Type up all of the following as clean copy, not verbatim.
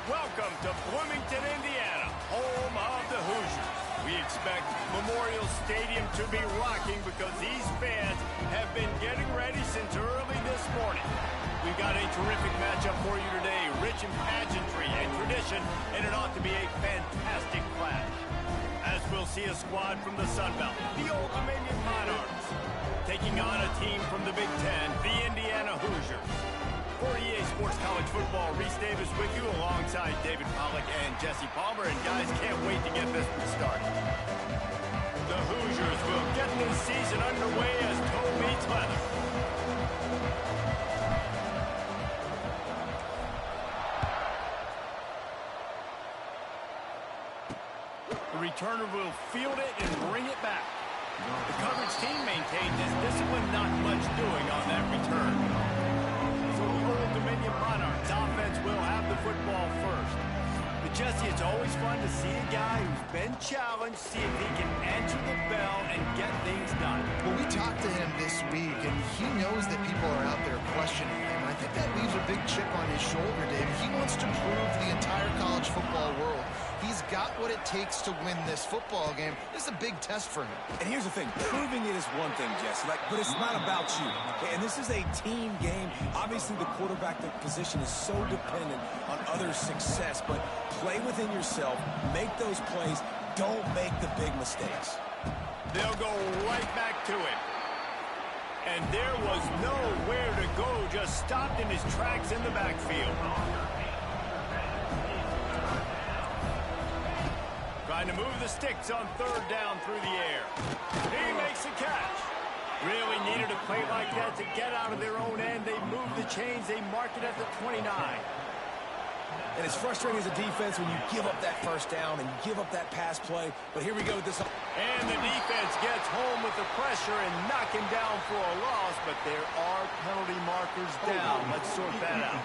Welcome to Bloomington, Indiana, home of the Hoosiers. We expect Memorial Stadium to be rocking because these fans have been getting ready since early this morning. We've got a terrific matchup for you today, rich in pageantry and tradition, and it ought to be a fantastic clash. As we'll see a squad from the Sun Belt, the Old Dominion Monarchs, taking on a team from the Big Ten, the Indiana Hoosiers. For EA Sports College Football, Reese Davis with you alongside David Pollack and Jesse Palmer. And guys, can't wait to get this one started. The Hoosiers will get this season underway as toe meets leather. The returner will field it and bring it back. The coverage team maintains this discipline, not much doing on that return. Old Dominion Monarchs offense will have the football first. But Jesse, it's always fun to see a guy who's been challenged, see if he can answer the bell and get things done. Well, we talked to him this week, and he knows that people are out there questioning him. I think that leaves a big chip on his shoulder, David. He wants to prove to the entire college football world he's got what it takes to win this football game. This is a big test for him. And here's the thing. Proving it is one thing, Jesse, but it's not about you. And this is a team game. Obviously, the quarterback position is so dependent on others' success, but play within yourself, make those plays, don't make the big mistakes. They'll go right back to it. And there was nowhere to go, just stopped in his tracks in the backfield. Trying to move the sticks on third down through the air. He makes a catch. Really needed a play like that to get out of their own end. They move the chains. They mark it at the 29. And it's frustrating as a defense when you give up that first down and you give up that pass play. But here we go with this. And the defense gets home with the pressure and knock him down for a loss. But there are penalty markers down. Let's sort that out.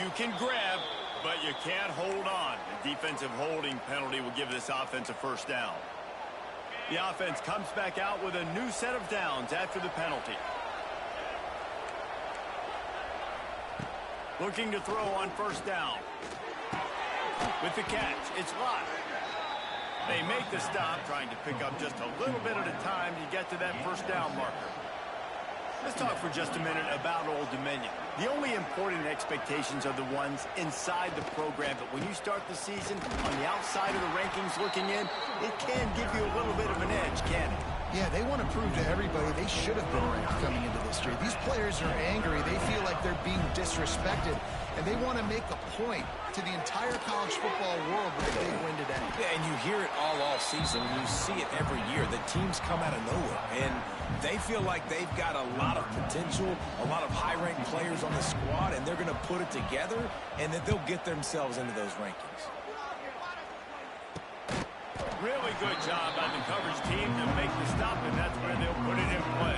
You can grab, but you can't hold on. The defensive holding penalty will give this offense a first down. The offense comes back out with a new set of downs after the penalty. Looking to throw on first down. With the catch, it's locked. They make the stop, trying to pick up just a little bit at a time to get to that first down marker. Let's talk for just a minute about Old Dominion. The only important expectations are the ones inside the program, but when you start the season on the outside of the rankings looking in, it can give you a little bit of an edge, can't it? Yeah, they want to prove to everybody they should have been ranked coming into this year. These players are angry. They feel like they're being disrespected, and they want to make a point to the entire college football world with a big win today. Yeah, and you hear it all season. You see it every year. The teams come out of nowhere, and they feel like they've got a lot of potential, a lot of high-ranked players on the squad, and they're going to put it together, and then they'll get themselves into those rankings. Really good job by the coverage team to make the stop, and that's where they'll put it in play.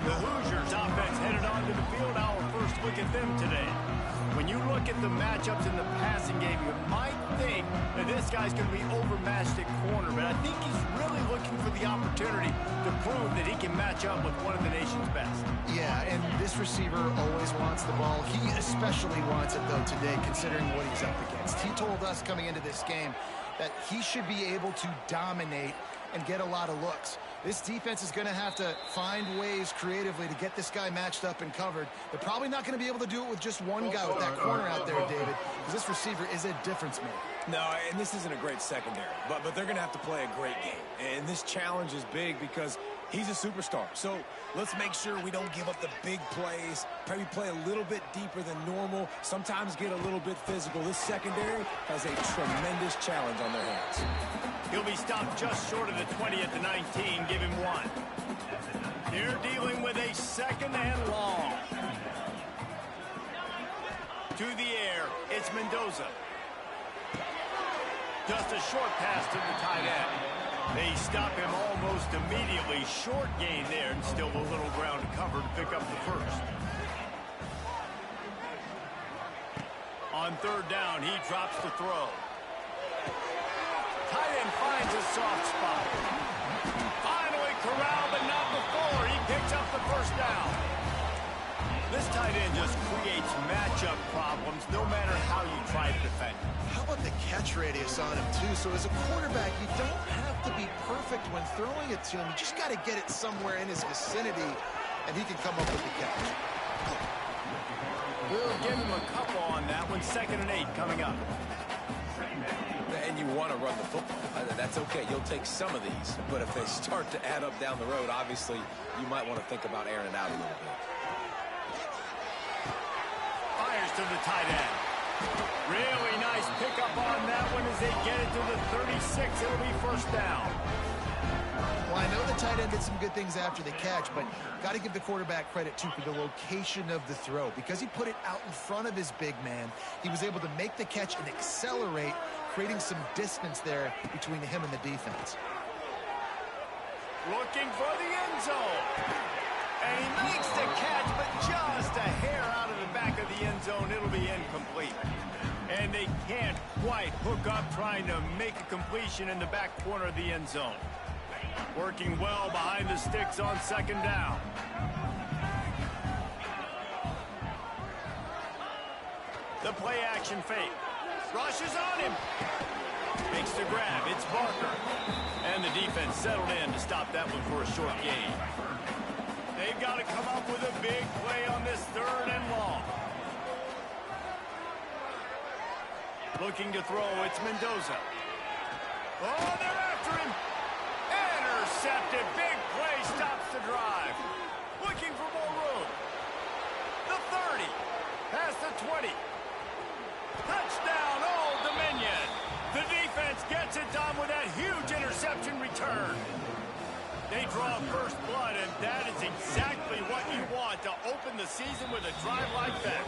The Hoosiers offense headed onto the field. Our first look at them today. When you look at the matchups in the passing game, you might think that this guy's going to be overmatched at corner, but I think he's really looking for the opportunity to prove that he can match up with one of the nation's best. Yeah, and this receiver always wants the ball. He especially wants it, though, today, considering what he's up against. He told us coming into this game that he should be able to dominate and get a lot of looks. This defense is going to have to find ways creatively to get this guy matched up and covered. They're probably not going to be able to do it with just one guy with that corner out there, David, because this receiver is a difference maker. No, and this isn't a great secondary, but they're going to have to play a great game. And this challenge is big because he's a superstar. So let's make sure we don't give up the big plays, probably play a little bit deeper than normal, sometimes get a little bit physical. This secondary has a tremendous challenge on their hands. He'll be stopped just short of the 20 at the 19. Give him one. They're dealing with a second and long. To the air, it's Mendoza. Just a short pass to the tight end. They stop him almost immediately. Short gain there, and still a little ground to cover to pick up the first. On third down, he drops to throw. Tight end finds a soft spot. Finally corralled, but not before. He picks up the first down. This time tight end just creates matchup problems no matter how you try to defend. How about the catch radius on him, too? So as a quarterback, you don't have to be perfect when throwing it to him. You just got to get it somewhere in his vicinity, and he can come up with the catch. We'll give him a couple on that one. 2nd and 8 coming up. And you want to run the football. That's okay. You'll take some of these. But if they start to add up down the road, obviously, you might want to think about airing it out a little bit. Fires to the tight end. Really nice pickup on that one as they get it to the 36. It'll be 1st down. Well, I know the tight end did some good things after the catch, but got to give the quarterback credit, too, for the location of the throw. Because he put it out in front of his big man, he was able to make the catch and accelerate, creating some distance there between him and the defense. Looking for the end zone. And he makes the catch, but just a hair out of the back of the end zone. It'll be incomplete. And they can't quite hook up trying to make a completion in the back corner of the end zone. Working well behind the sticks on 2nd down. The play action fake. Rushes on him. Makes the grab. It's Barker. And the defense settled in to stop that one for a short gain. They've got to come up with a big play on this 3rd and long. Looking to throw. It's Mendoza. Oh, they're after him. Intercepted. Big play stops the drive. Looking for more room. The 30. Past the 20. Touchdown, Old Dominion. The defense gets it done with that huge interception return. They draw first blood, and that is exactly what you want to open the season with a drive like that.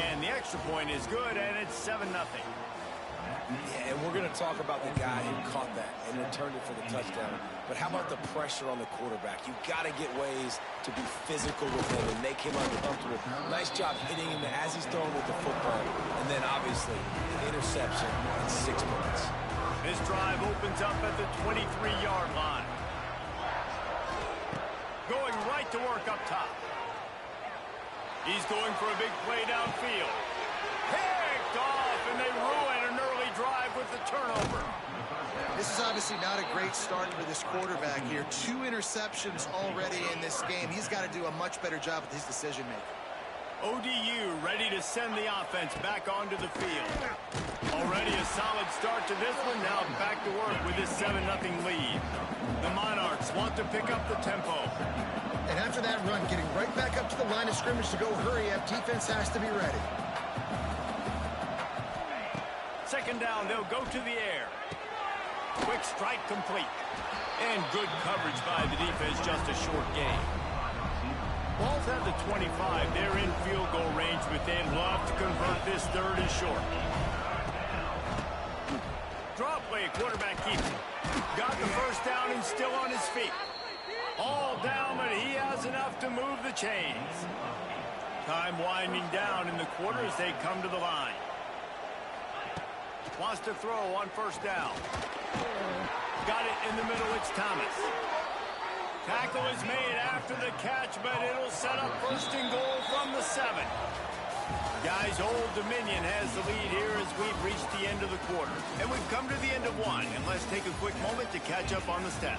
And the extra point is good, and it's 7-0. Yeah, and we're going to talk about the guy who caught that and returned it for the touchdown. But how about the pressure on the quarterback? You got to get ways to be physical with him and make him uncomfortable. Nice job hitting him as he's throwing with the football. And then, obviously, the interception in 6 points. This drive opens up at the 23-yard line. Going right to work up top. He's going for a big play downfield. Picked off, and they ruin an early drive with the turnover. This is obviously not a great start for this quarterback here. 2 interceptions already in this game. He's got to do a much better job with his decision-making. ODU ready to send the offense back onto the field. Already a solid start to this one. Now back to work with this 7-0 lead. The Monarchs want to pick up the tempo. And after that run, getting right back up to the line of scrimmage to go hurry up, defense has to be ready. 2nd down, they'll go to the air. Quick strike complete. And good coverage by the defense, just a short gain. Ball's at the 25. They're in field goal range, but they'd love to convert this 3rd and short. Draw play, quarterback keeps it. Got the 1st down and still on his feet. All down, but he has enough to move the chains. Time winding down in the quarter as they come to the line. Wants to throw on 1st down. Got it in the middle, it's Thomas. Tackle is made after the catch, but it'll set up 1st and goal from the 7. Guys, Old Dominion has the lead here as we've reached the end of the quarter. And we've come to the end of one, and let's take a quick moment to catch up on the stats.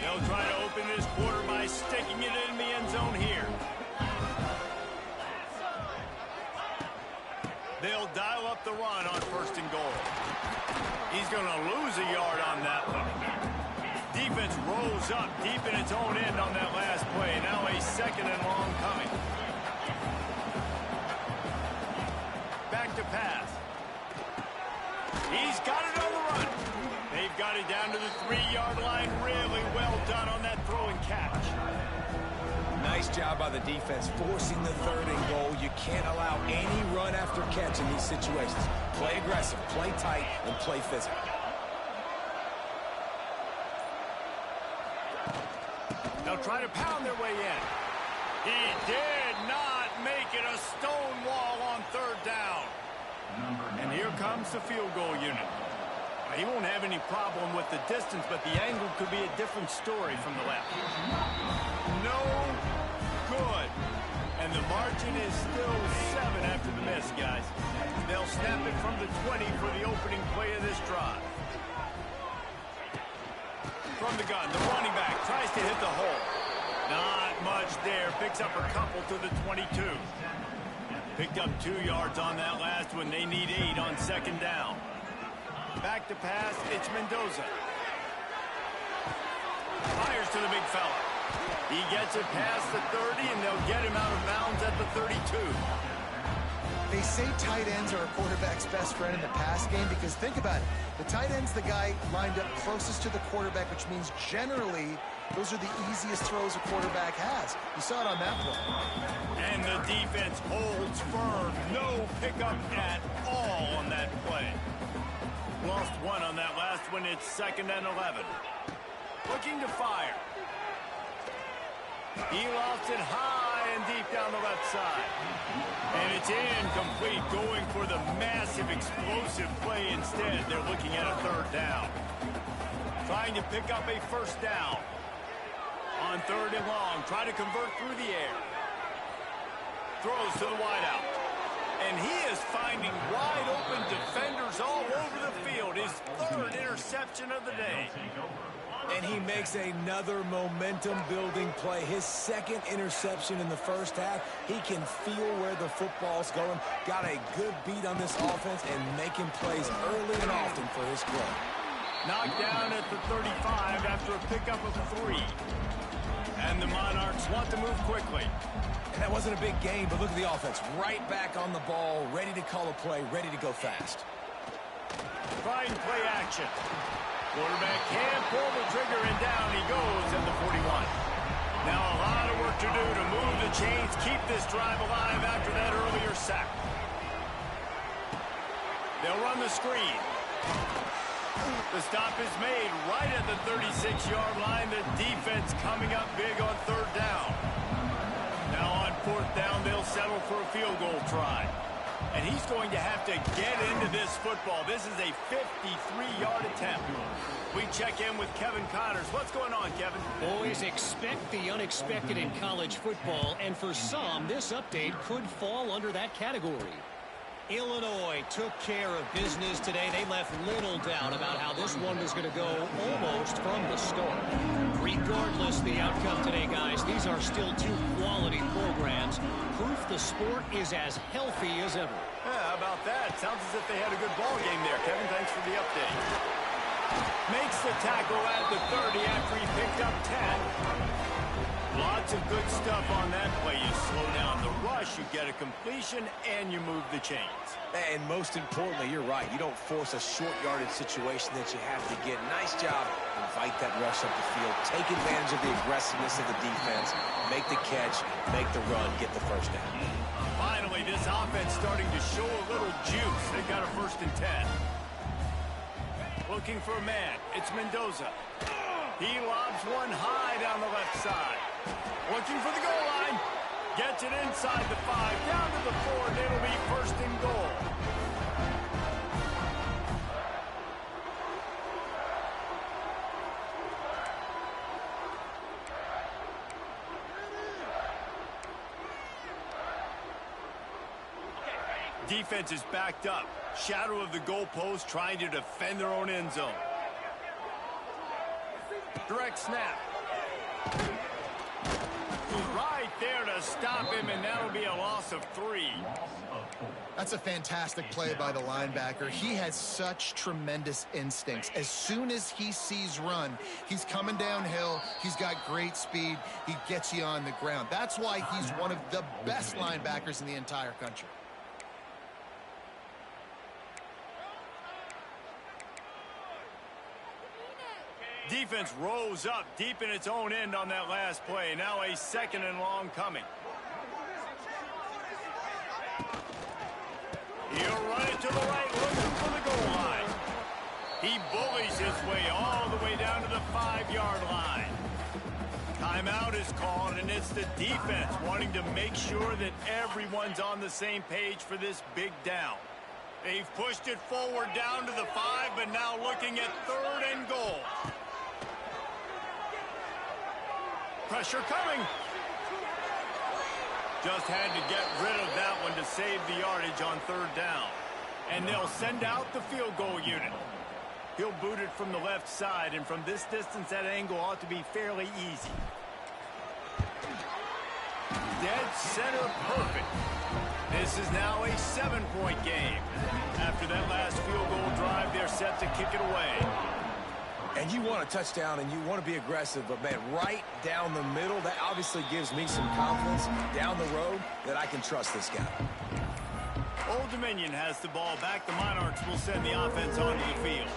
They'll try to open this quarter by sticking it in the end zone here. They'll dial up the run on 1st and goal. He's going to lose a yard on that one. Defense rolls up deep in its own end on that last play. Now a 2nd and long coming. Back to pass. He's got it on the run. They've got it down to the 3-yard line. Really well done on that throw and catch. Nice job by the defense forcing the 3rd and goal. You can't allow any run after catch in these situations. Play aggressive, play tight, and play physical. They'll try to pound their way in. He did not make it a stone wall on 3rd down. And here comes the field goal unit. He won't have any problem with the distance, but the angle could be a different story from the left. No good. And the margin is still 7 after the miss, guys. They'll snap it from the 20 for the opening play of this drive. From the gun, the running back tries to hit the hole. Not much there. Picks up a couple to the 22. Picked up 2 yards on that last one. They need 8 on second down. Back to pass, it's Mendoza. Fires to the big fella. He gets it past the 30, and they'll get him out of bounds at the 32. They say tight ends are a quarterback's best friend in the pass game because think about it. The tight end's the guy lined up closest to the quarterback, which means generally those are the easiest throws a quarterback has. You saw it on that play. And the defense holds firm. No pickup at all on that play. Lost 1 on that last one. It's 2nd and 11. Looking to fire. He lost it high and deep down the left side. And it's incomplete, going for the massive explosive play instead. They're looking at a 3rd down. Trying to pick up a 1st down. On 3rd and long, try to convert through the air. Throws to the wideout. And he is finding wide open defenders all over the field. His 3rd interception of the day. And he makes another momentum-building play. His 2nd interception in the first half. He can feel where the football's going. Got a good beat on this offense and making plays early and often for his club. Knocked down at the 35 after a pickup of 3. And the Monarchs want to move quickly. And that wasn't a big gain, but look at the offense. Right back on the ball, ready to call a play, ready to go fast. Trying play action. Quarterback can't pull the trigger, and down he goes at the 41. Now a lot of work to do to move the chains, keep this drive alive after that earlier sack. They'll run the screen. The stop is made right at the 36-yard line. The defense coming up big on 3rd down. Now on 4th down, they'll settle for a field goal try. And he's going to have to get into this football. This is a 53-yard attempt. We check in with Kevin Connors. What's going on, Kevin? Boys, expect the unexpected in college football, and for some, this update could fall under that category. Illinois took care of business today. They left little doubt about how this one was going to go almost from the start. Regardless the outcome today, guys, these are still 2 quality programs. Proof the sport is as healthy as ever. Yeah, how about that? Sounds as if they had a good ball game there, Kevin. Thanks for the update. Makes the tackle at the 30 after he picked up 10. Lots of good stuff on that play. You slow down the rush, you get a completion, and you move the chains. And most importantly, you're right. You don't force a short yardage situation that you have to get. Nice job. Invite that rush up the field. Take advantage of the aggressiveness of the defense. Make the catch, make the run, get the 1st down. Finally, this offense starting to show a little juice. They've got a 1st and 10. Looking for a man. It's Mendoza. He lobs one high down the left side. Looking for the goal line. Gets it inside the 5, down to the 4, and it'll be 1st and goal. Defense is backed up. Shadow of the goalpost, trying to defend their own end zone. Direct snap. Right there to stop him, and that'll be a loss of 3. That's a fantastic play by the linebacker. He has such tremendous instincts. As soon as he sees run, he's coming downhill. He's got great speed. He gets you on the ground. That's why he's one of the best linebackers in the entire country. Defense rose up deep in its own end on that last play. Now a 2nd and long coming. He'll run it to the right, looking for the goal line. He bullies his way all the way down to the 5-yard line. Timeout is called, and it's the defense wanting to make sure that everyone's on the same page for this big down. They've pushed it forward down to the 5, but now looking at 3rd and goal. Pressure coming. Just had to get rid of that one to save the yardage on 3rd down. And they'll send out the field goal unit. He'll boot it from the left side, and from this distance, that angle ought to be fairly easy. Dead center perfect. This is now a 7-point game. After that last field goal drive, they're set to kick it away. And you want a touchdown, and you want to be aggressive, but, man, right down the middle, that obviously gives me some confidence down the road that I can trust this guy. Old Dominion has the ball back. The Monarchs will send the offense onto the field.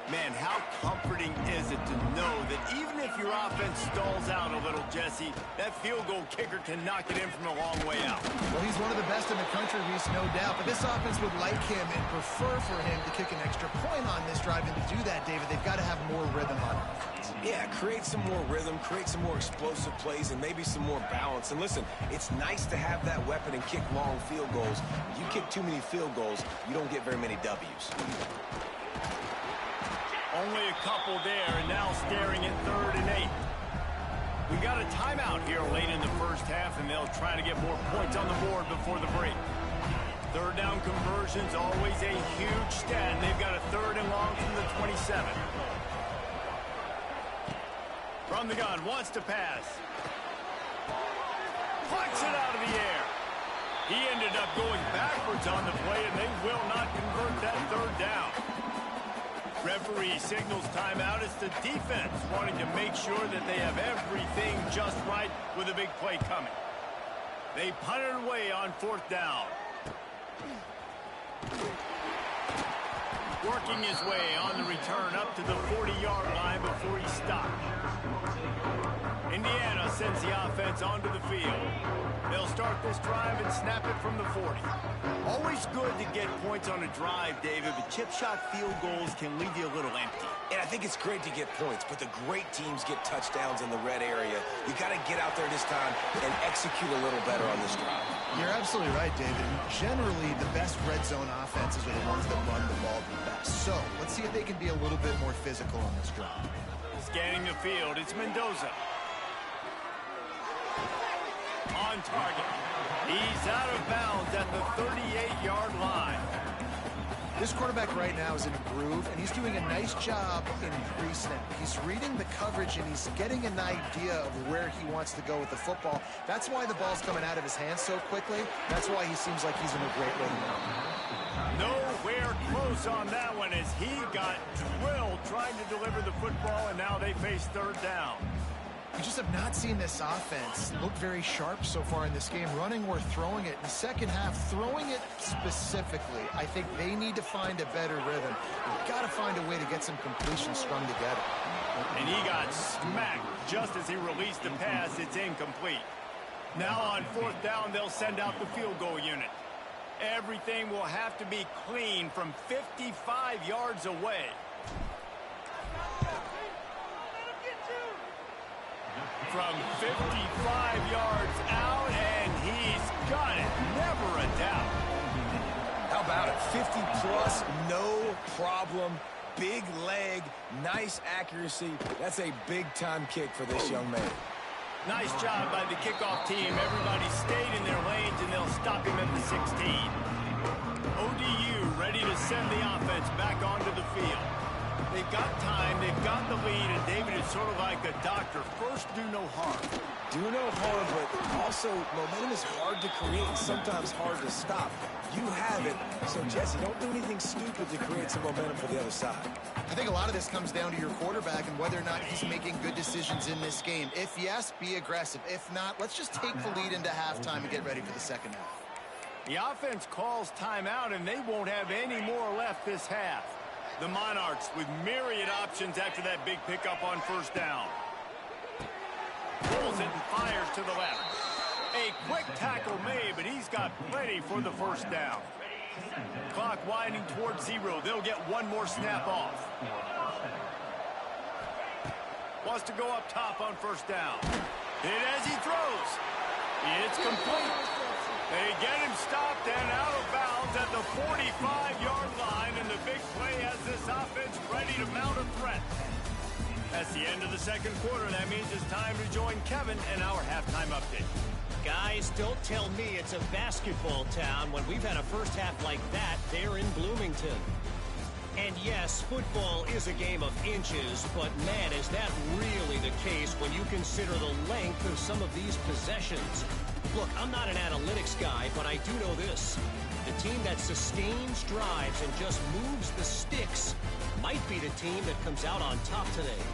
Man, how comforting is it to know that even if your offense stalls out a little, Jesse, that field goal kicker can knock it in from a long way out. Well, he's one of the best in the country, Reese, no doubt. But this offense would like him and prefer for him to kick an extra point on this drive. And to do that, David, they've got to have more rhythm on offense. Yeah, create some more rhythm, create some more explosive plays, and maybe some more balance. And listen, it's nice to have that weapon and kick long field goals. If you kick too many field goals, you don't get very many W's. Only a couple there, and now staring at 3rd and 8. We got a timeout here late in the first half, and they'll try to get more points on the board before the break. 3rd down conversions, always a huge stat, and they've got a 3rd and long from the 27. From the gun, wants to pass. Flicks it out of the air. He ended up going backwards on the play, and they will not convert that 3rd down. Referee signals timeout. It's the defense wanting to make sure that they have everything just right with a big play coming. They punt it away on 4th down. Working his way on the return up to the 40-yard line before he stopped. Indiana sends the offense onto the field. They'll start this drive and snap it from the 40. Always good to get points on a drive, David, but chip shot field goals can leave you a little empty. And I think it's great to get points, but the great teams get touchdowns in the red area. You got to get out there this time and execute a little better on this drive. You're absolutely right, David. Generally, the best red zone offenses are the ones that run the ball the best. So let's see if they can be a little bit more physical on this drive. Scanning the field, it's Mendoza. On target. He's out of bounds at the 38-yard line. This quarterback right now is in a groove, and he's doing a nice job in pre-snap. He's reading the coverage, and he's getting an idea of where he wants to go with the football. That's why the ball's coming out of his hands so quickly. That's why he seems like he's in a great rhythm now. Nowhere close on that one as he got drilled trying to deliver the football, and now they face 3rd down. We just have not seen this offense look very sharp so far in this game, running or throwing it. In the second half, throwing it specifically, I think they need to find a better rhythm. You've got to find a way to get some completions strung together. And he got smacked just as he released the pass. It's incomplete. Now on 4th down, they'll send out the field goal unit. Everything will have to be clean from 55 yards away. From 55 yards out, and he's got it. Never a doubt. How about it? 50-plus, no problem. Big leg, nice accuracy. That's a big-time kick for this young man. Nice job by the kickoff team. Everybody stayed in their lanes, and they'll stop him at the 16. ODU ready to send the offense back onto the field. They've got time, they've got the lead, and David is sort of like a doctor. First, do no harm. Do no harm, but also momentum is hard to create and sometimes hard to stop. You have it, so Jesse, don't do anything stupid to create some momentum for the other side. I think a lot of this comes down to your quarterback and whether or not he's making good decisions in this game. If yes, be aggressive. If not, let's just take the lead into halftime and get ready for the second half. The offense calls timeout, and they won't have any more left this half. The Monarchs with myriad options after that big pickup on 1st down. Pulls it and fires to the left. A quick tackle made, but he's got plenty for the 1st down. Clock winding towards 0. They'll get one more snap off. Wants to go up top on 1st down. Hit as he throws. It's complete. They get him stopped and out of bounds at the 45-yard line, and the big play has this offense ready to mount a threat. That's the end of the second quarter. That means it's time to join Kevin in our halftime update. Guys, don't tell me it's a basketball town when we've had a first half like that there in Bloomington. And yes, football is a game of inches, but man, is that really the case when you consider the length of some of these possessions. Look, I'm not an analytics guy, but I do know this. The team that sustains drives and just moves the sticks might be the team that comes out on top today.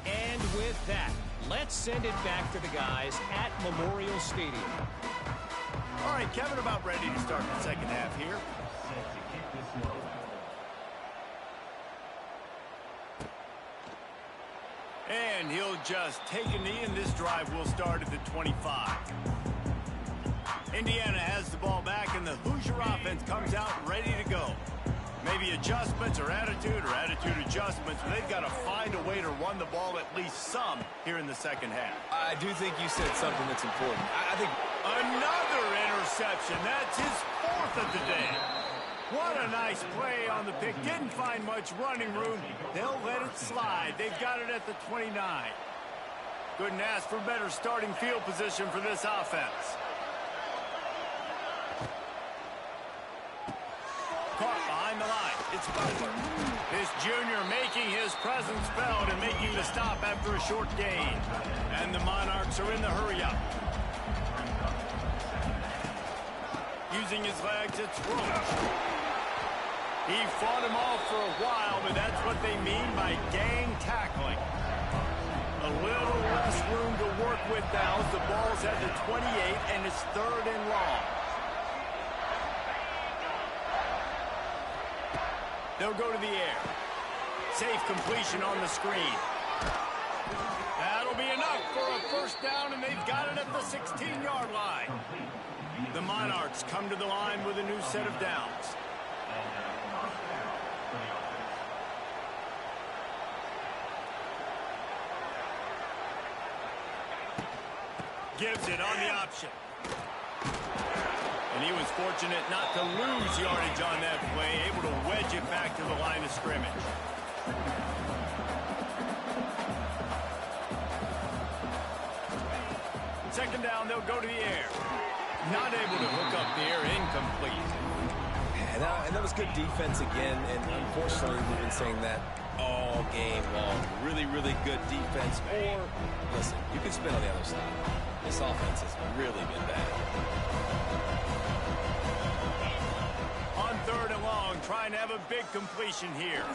And with that, let's send it back to the guys at Memorial Stadium. All right, Kevin, about ready to start the second half here. And he'll just take a knee, and this drive will start at the 25. Indiana has the ball back, and the Hoosier offense comes out ready to go. Maybe adjustments or attitude adjustments, but they've got to find a way to run the ball at least some here in the second half. I do think you said something that's important. I think another interception. That's his fourth of the day. What a nice play on the pick. Didn't find much running room. They'll let it slide. They've got it at the 29. Couldn't ask for better starting field position for this offense. Caught behind the line. It's Butler. This junior making his presence felt and making the stop after a short gain. And the Monarchs are in the hurry-up. Using his legs, it's Roach. He fought him off for a while, but that's what they mean by gang tackling. A little less room to work with now as the ball's at the 28, and it's 3rd and long. They'll go to the air. Safe completion on the screen. That'll be enough for a first down, and they've got it at the 16-yard line. The Monarchs come to the line with a new set of downs. Gives it on the option. And he was fortunate not to lose yardage on that play, able to wedge it back to the line of scrimmage. Second down, they'll go to the air. Not able to hook up the air, incomplete. And that was good defense again, and unfortunately we've been saying that all game long. Really, really good defense. Or, listen, you can spin on the other side. This offense has really been bad. On 3rd and long, trying to have a big completion here.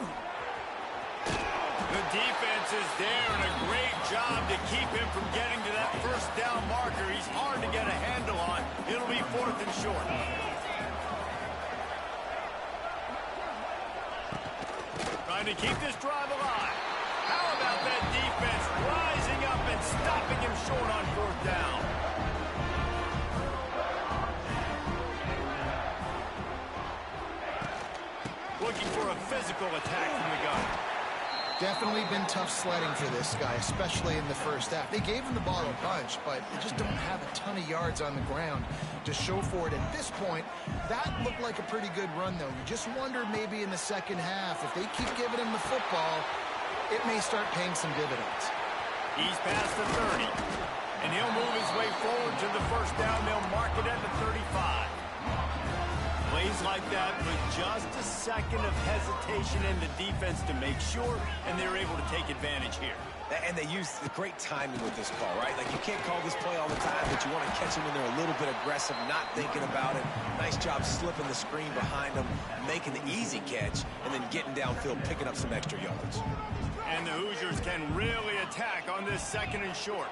The defense is there, and a great job to keep him from getting to that first down marker. He's hard to get a handle on. It'll be 4th and short. Trying to keep this drive alive. How about that defense rising up and stopping him short on 4th down? Looking for a physical attack from the gun. Definitely been tough sledding for this guy, especially in the first half. They gave him the ball a bunch, but they just don't have a ton of yards on the ground to show for it. At this point, that looked like a pretty good run, though. You just wonder maybe in the second half, if they keep giving him the football, it may start paying some dividends. He's past the 30, and he'll move his way forward to the first down. They'll mark it at the 35. Plays like that with just a second of hesitation in the defense to make sure, and they're able to take advantage here. And they use the great timing with this call, right? Like, you can't call this play all the time, but you want to catch them when they're a little bit aggressive, not thinking about it. Nice job slipping the screen behind them, making the easy catch, and then getting downfield, picking up some extra yards. And the Hoosiers can really attack on this 2nd and short.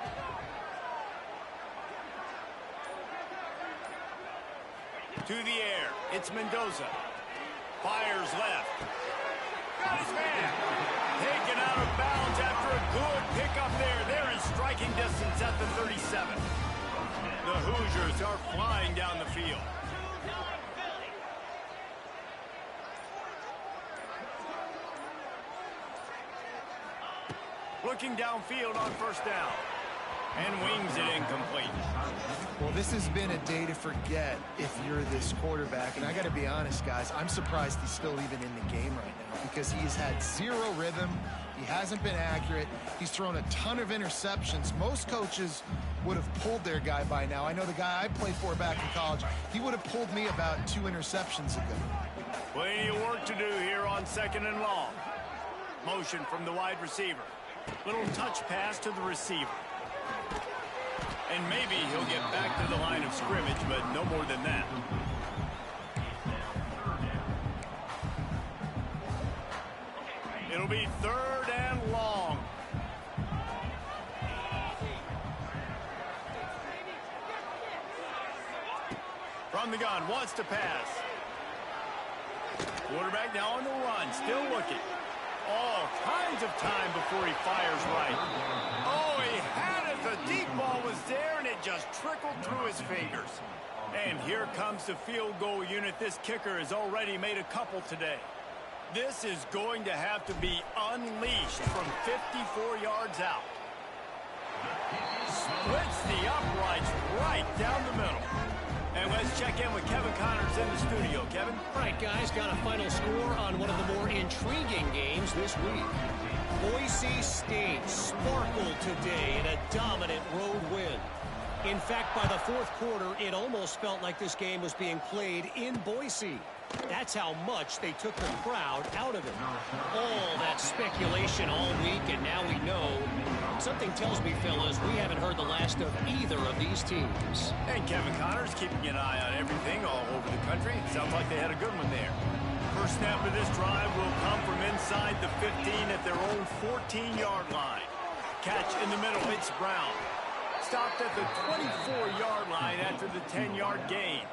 To the air, it's Mendoza. Fires left. Got his man. Taken out of bounds after a good pickup there. They're in striking distance at the 37. The Hoosiers are flying down the field. Looking downfield on 1st down. And wings it incomplete. Well, this has been a day to forget if you're this quarterback. And I got to be honest, guys, I'm surprised he's still even in the game right now because he's had zero rhythm. He hasn't been accurate. He's thrown a ton of interceptions. Most coaches would have pulled their guy by now. I know the guy I played for back in college, he would have pulled me about 2 interceptions ago. Plenty of work to do here on 2nd and long. Motion from the wide receiver. Little touch pass to the receiver. And maybe he'll get back to the line of scrimmage, but no more than that. It'll be 3rd and long. From the gun, wants to pass. Quarterback now on the run, still looking. All kinds of time before he fires right. Oh, he had it. The deep ball was there, and it just trickled through his fingers. And here comes the field goal unit. This kicker has already made a couple today. This is going to have to be unleashed from 54 yards out. Splits the uprights right down the middle. And let's check in with Kevin Connors in the studio. Kevin? All right, guys, got a final score on one of the more intriguing games this week. Boise State sparkled today in a dominant road win. In fact, by the 4th quarter, it almost felt like this game was being played in Boise. That's how much they took the crowd out of it. All that speculation all week, and now we know. Something tells me, fellas, we haven't heard the last of either of these teams. And Kevin Connors keeping an eye on everything all over the country. Sounds like they had a good one there. First snap of this drive will come from inside the 15 at their own 14-yard line. Catch in the middle, it's Brown. Stopped at the 24-yard line after the 10-yard gain.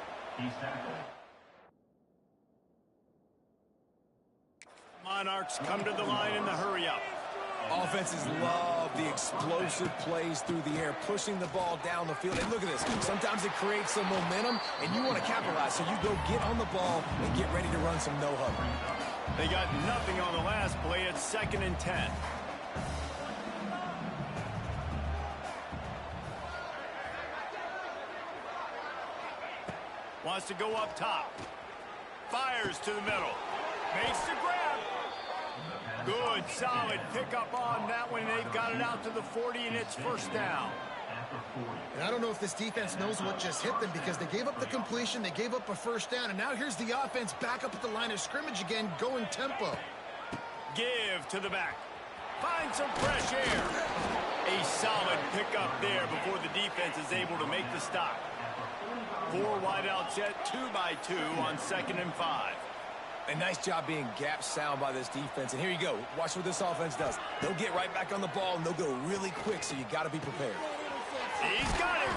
Monarchs come to the line in the hurry-up. Offenses love the explosive plays through the air, pushing the ball down the field. And look at this. Sometimes it creates some momentum, and you want to capitalize. So you go get on the ball and get ready to run some no-huddle. They got nothing on the last play. It's 2nd and 10. Wants to go up top. Fires to the middle. Makes the grab. Good, solid pickup on that one. They've got it out to the 40, and it's 1st down. And I don't know if this defense knows what just hit them because they gave up the completion, they gave up a 1st down, and now here's the offense back up at the line of scrimmage again, going tempo. Give to the back. Find some fresh air. A solid pickup there before the defense is able to make the stop. 4 wideout set, 2 by 2 on 2nd and 5. A nice job being gap sound by this defense. And here you go. Watch what this offense does. They'll get right back on the ball, and they'll go really quick, so you got to be prepared. He's got him.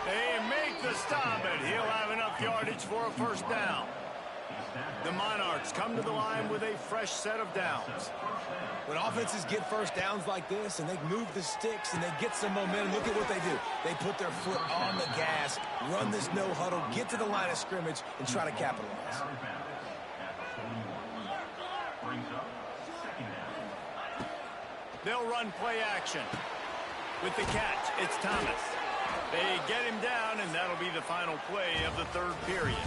They make the stop, and he'll have enough yardage for a 1st down. The Monarchs come to the line with a fresh set of downs. When offenses get 1st downs like this, and they move the sticks, and they get some momentum, look at what they do. They put their foot on the gas, run this no-huddle, get to the line of scrimmage, and try to capitalize. They'll run play action. With the catch, it's Thomas. They get him down, and that'll be the final play of the 3rd period.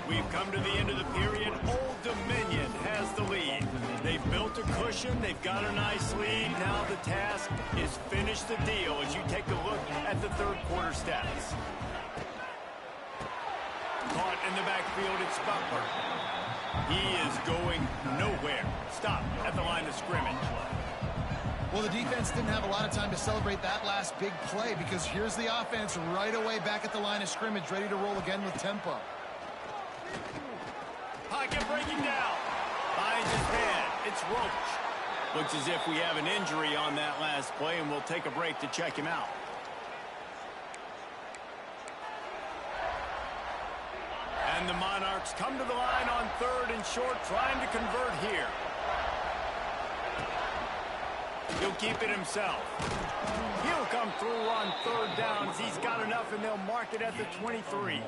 We've come to the end of the period. Old Dominion has the lead. They've built a cushion. They've got a nice lead. Now the task is finish the deal as you take a look at the 3rd quarter stats. Caught in the backfield, it's Butler. He is going nowhere. Stop at the line of scrimmage. Well, the defense didn't have a lot of time to celebrate that last big play because here's the offense right away back at the line of scrimmage, ready to roll again with tempo. Pocket breaking down. Finds his man. It's Roach. Looks as if we have an injury on that last play, and we'll take a break to check him out. And the Monarchs come to the line on 3rd and short, trying to convert here. He'll keep it himself. He'll come through on 3rd downs. He's got enough, and they'll mark it at the 23.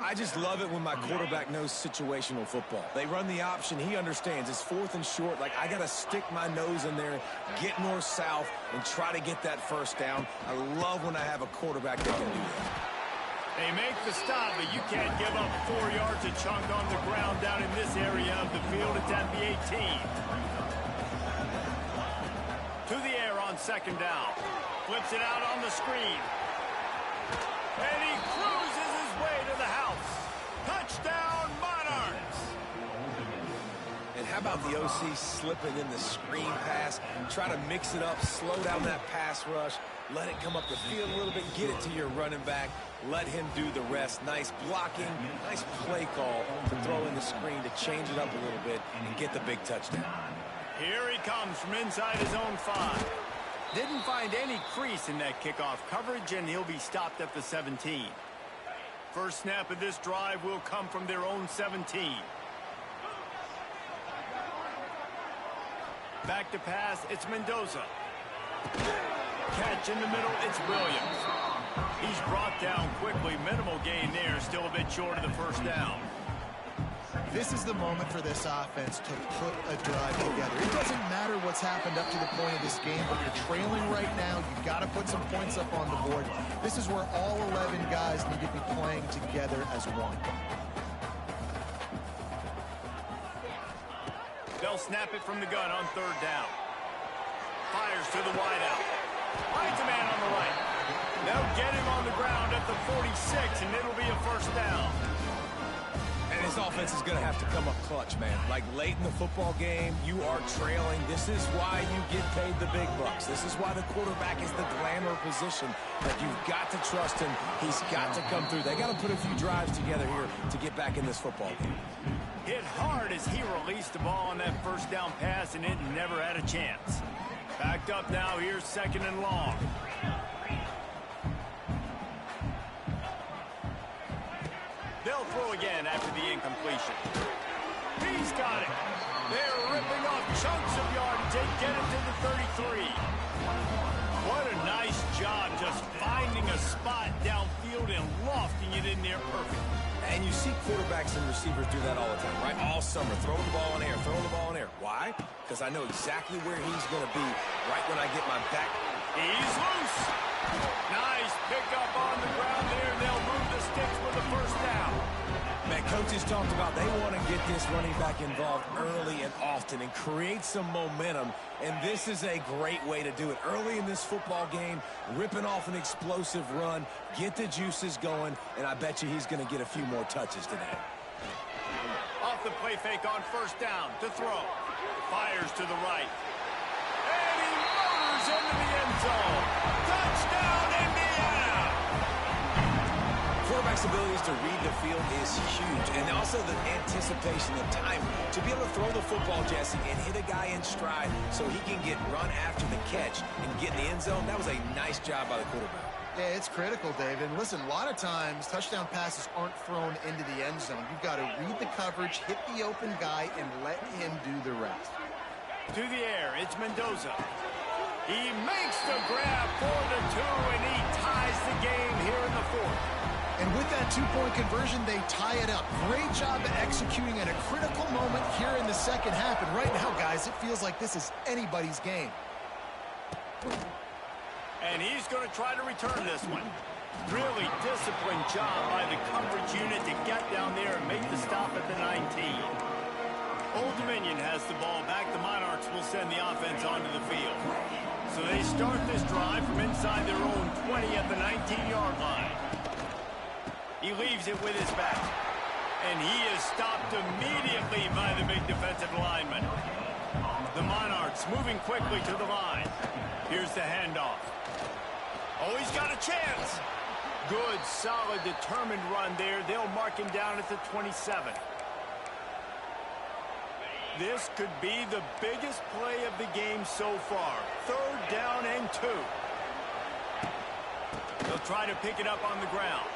I just love it when my quarterback knows situational football. They run the option. He understands. It's 4th and short. Like, I got to stick my nose in there, get north-south, and try to get that first down. I love when I have a quarterback that can do that. They make the stop, but you can't give up 4 yards a chunk on the ground down in this area of the field. It's at the 18. To the air on 2nd down. Flips it out on the screen. And he cruises his way to the house. Touchdown, Monarchs! And how about the OC slipping in the screen pass? Try to mix it up, slow down that pass rush, let it come up the field a little bit, get it to your running back, let him do the rest. Nice blocking, nice play call to throw in the screen to change it up a little bit and get the big touchdown. Here he comes from inside his own 5. Didn't find any crease in that kickoff coverage, and he'll be stopped at the 17. First snap of this drive will come from their own 17. Back to pass, it's Mendoza. Catch in the middle, it's Williams. He's brought down quickly. Minimal gain there, still a bit short of the first down. This is the moment for this offense to put a drive together. It doesn't matter what's happened up to the point of this game, but you're trailing right now. You've got to put some points up on the board. This is where all 11 guys need to be playing together as one. They'll snap it from the gun on 3rd down. Fires to the wideout. Finds a man on the right. They'll get him on the ground at the 46, and it'll be a first down. And his offense is going to have to come up clutch, man. Like, late in the football game, you are trailing. This is why you get paid the big bucks. This is why the quarterback is the glamour position. Like, you've got to trust him. He's got to come through. They got to put a few drives together here to get back in this football game. Hit hard as he released the ball on that first down pass, and it never had a chance. Backed up now. Here's 2nd and long. They'll throw again after the incompletion. He's got it. They're ripping off chunks of yardage. They get it to the 33. What a nice job just finding a spot downfield and lofting it in there perfect. And you see quarterbacks and receivers do that all the time, right? All summer, throwing the ball in air, throwing the ball in air. Why? Because I know exactly where he's going to be right when I get my back. He's loose. Nice pickup on the ground there. They'll move the sticks with the first down. Man, coaches talked about they want to get this running back involved early and often and create some momentum, and this is a great way to do it. Early in this football game, ripping off an explosive run, get the juices going, and I bet you he's going to get a few more touches today. Off the play fake on first down to throw. Fires to the right. And he motors into the end zone. Touchdown, Indiana! Quarterback's abilities to read the field is huge, and also the anticipation, the time to be able to throw the football, Jesse, and hit a guy in stride so he can get run after the catch and get in the end zone. That was a nice job by the quarterback. Yeah, it's critical, David. And listen, a lot of times touchdown passes aren't thrown into the end zone. You've got to read the coverage, hit the open guy, and let him do the rest. To the air, it's Mendoza. He makes the grab for the 2, and he ties the game here in the 4th. And with that 2-point conversion, they tie it up. Great job of executing at a critical moment here in the second half. And right now, guys, it feels like this is anybody's game. And he's going to try to return this one. Really disciplined job by the coverage unit to get down there and make the stop at the 19. Old Dominion has the ball back. The Monarchs will send the offense onto the field. So they start this drive from inside their own 20 at the 19-yard line. He leaves it with his back. And he is stopped immediately by the big defensive lineman. The Monarchs moving quickly to the line. Here's the handoff. Oh, he's got a chance. Good, solid, determined run there. They'll mark him down at the 27. This could be the biggest play of the game so far. 3rd down and 2. They'll try to pick it up on the ground.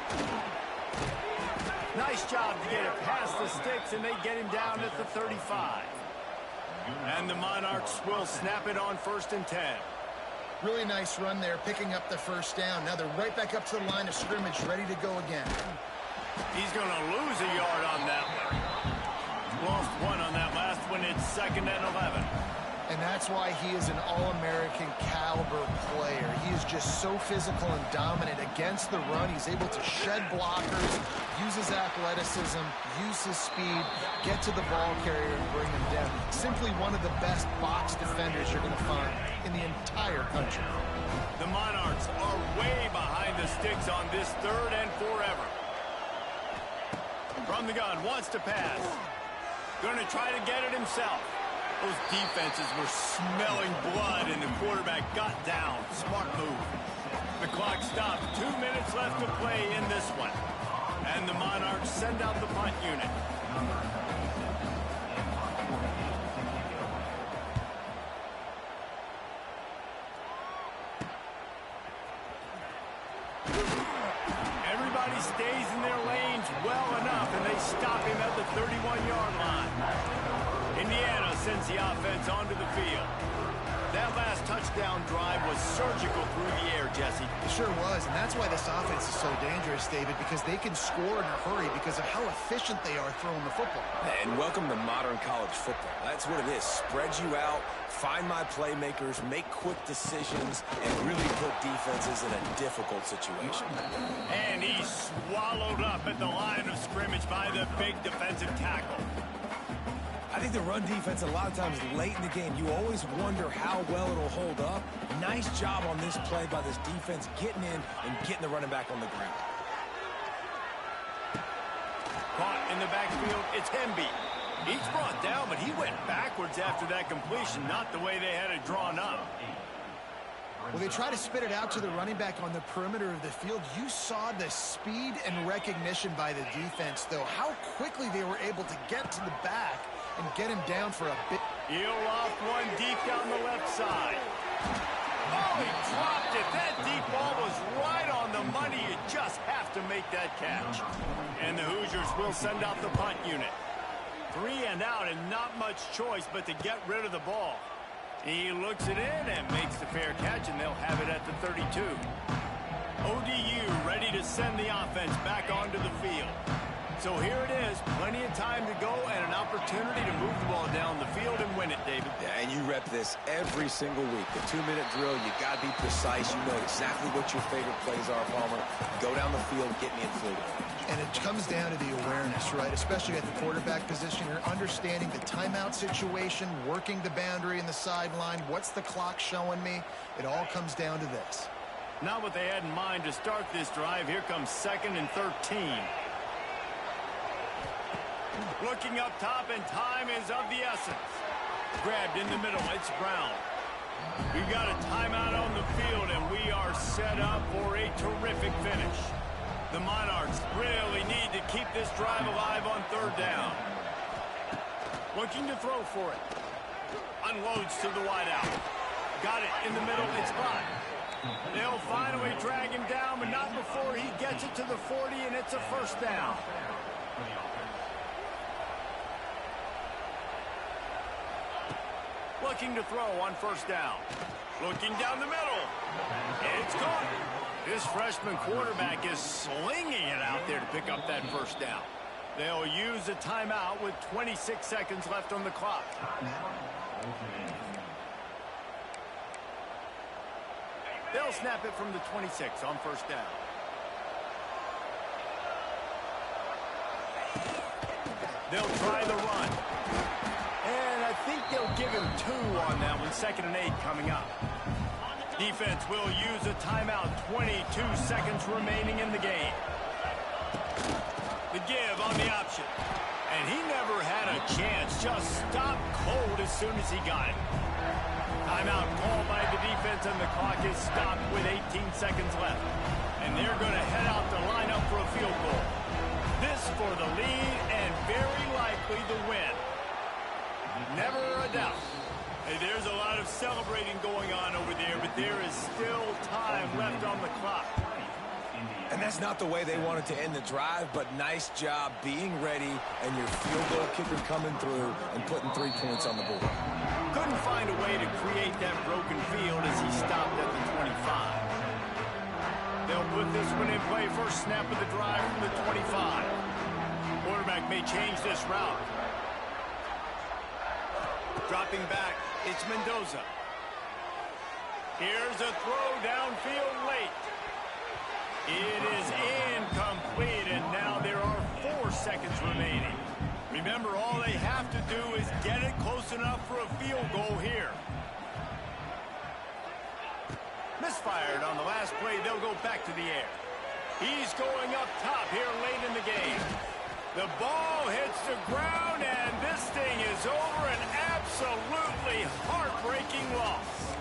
Nice job to get it past the sticks, and they get him down at the 35. And the Monarchs will snap it on 1st and 10. Really nice run there, picking up the first down. Now they're right back up to the line of scrimmage, ready to go again. He's going to lose a yard on that one. Lost one on that last one. It's 2nd and 11. And that's why he is an All-American caliber player. He is just so physical and dominant against the run. He's able to shed blockers, use his athleticism, use his speed, get to the ball carrier and bring him down. Simply one of the best box defenders you're going to find in the entire country. The Monarchs are way behind the sticks on this 3rd and forever. From the gun, wants to pass. Going to try to get it himself. Those defenses were smelling blood, and the quarterback got down. Smart move. The clock stopped. 2 minutes left to play in this one. And the Monarchs send out the punt unit. Everybody stays in their lanes well enough, and they stop him at the 31-yard line. Indiana sends the offense onto the field. That last touchdown drive was surgical through the air, Jesse. It sure was, and that's why this offense is so dangerous, David, because they can score in a hurry because of how efficient they are throwing the football. And welcome to modern college football. That's what it is. Spread you out, find my playmakers, make quick decisions, and really put defenses in a difficult situation. And he's swallowed up at the line of scrimmage by the big defensive tackle. I think the run defense, a lot of times late in the game, you always wonder how well it'll hold up. Nice job on this play by this defense getting in and getting the running back on the ground. Caught in the backfield, it's Hemby. He's brought down, but he went backwards after that completion, not the way they had it drawn up. Well, they try to spit it out to the running back on the perimeter of the field. You saw the speed and recognition by the defense, though. How quickly they were able to get to the back and get him down for a bit. He'll loft one deep down the left side. Oh, he dropped it. That deep ball was right on the money. You just have to make that catch. And the Hoosiers will send out the punt unit. 3 and out and not much choice but to get rid of the ball. He looks it in and makes the fair catch, and they'll have it at the 32. ODU ready to send the offense back onto the field. So here it is, plenty of time to go and an opportunity to move the ball down the field and win it, David. Yeah, and you rep this every single week. The 2-minute drill, you got to be precise. You know exactly what your favorite plays are, Palmer. Go down the field, get me in field. And it comes down to the awareness, right? Especially at the quarterback position. You're understanding the timeout situation, working the boundary and the sideline. What's the clock showing me? It all comes down to this. Not what they had in mind to start this drive. Here comes 2nd and 13. Looking up top, and time is of the essence. Grabbed in the middle, it's Brown. We got a timeout on the field, and we are set up for a terrific finish. The Monarchs really need to keep this drive alive on 3rd down. Looking to throw for it. Unloads to the wideout. Got it in the middle, it's Bott. They'll finally drag him down, but not before he gets it to the 40, and it's a 1st down. Looking to throw on 1st down. Looking down the middle. It's caught. This freshman quarterback is slinging it out there to pick up that 1st down. They'll use a timeout with 26 seconds left on the clock. They'll snap it from the 26 on 1st down. They'll try the run. And I think they'll give him 2 on that one. 2nd and 8 coming up. Defense will use a timeout. 22 seconds remaining in the game. The give on the option. And he never had a chance. Just stopped cold as soon as he got it. Timeout called by the defense, and the clock is stopped with 18 seconds left. And they're going to head out to line up for a field goal. This for the lead and very likely the win. Never a doubt. Hey, there's a lot of celebrating going on over there, but there is still time left on the clock. And that's not the way they wanted to end the drive, but nice job being ready and your field goal kicker coming through and putting 3 points on the board. Couldn't find a way to create that broken field as he stopped at the 25. They'll put this one in play. First snap of the drive from the 25. Quarterback may change this route. Dropping back, it's Mendoza. Here's a throw downfield late. It is incomplete, and now there are 4 seconds remaining. Remember, all they have to do is get it close enough for a field goal here. Misfired on the last play. They'll go back to the air. He's going up top here late in the game. The ball hits the ground, and this thing is over. An absolutely heartbreaking loss.